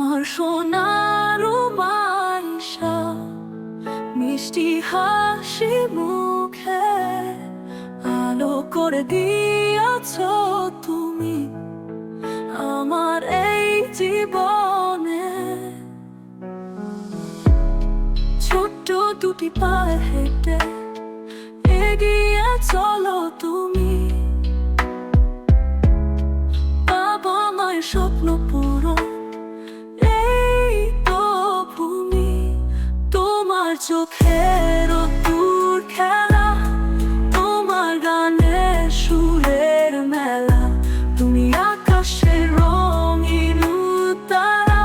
আমার সোনার মাইশা, মিষ্টি হাসি মুখে আলো করে দিয়েছ তুমি আমার এই জীবনে। ছোট্ট দুটি পায়ে হেঁটে এগিয়ে চলো তুমি, বাবা মায়ের স্বপ্ন পূরণ এই তো ভূমি। তোমার চোখের দূর খেলা, তোমার গানের সুরের মেলা, তুমি আকাশের রঙিন তারা,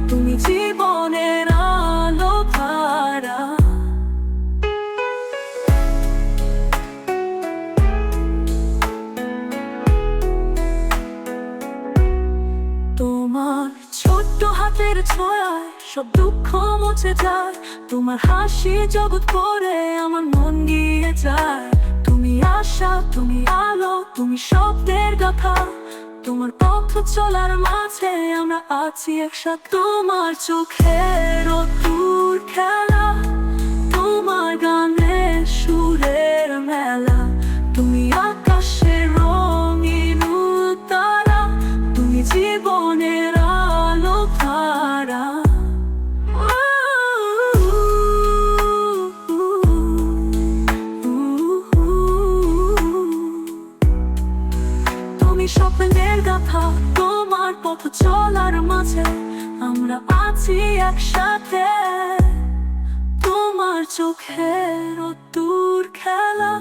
তুমি জীবনের আলো ধারা। তোমার ছোট্ট হাতের ছোঁয়ায় সব দুঃখ মুছে যায়, তোমার হাসি জগৎ করে আমার মন গিয়ে যায়। তুমি আশা, তুমি আলো, তুমি শব্দের কথা, তোমার পথ চলার মাঝে আমরা আছি একসাথে। তোমার চোখের দূর খেলা, তোমার গানের সুরের মেলা, তুমি আকাশের রঙিন তারা, তুমি জীবনের আলো ধারা। তুমি স্বপ্নের গাথা, তোমার পথ চলার মাঝে আমরা আছি একসাথে। তোমার চোখের দূর খেলা,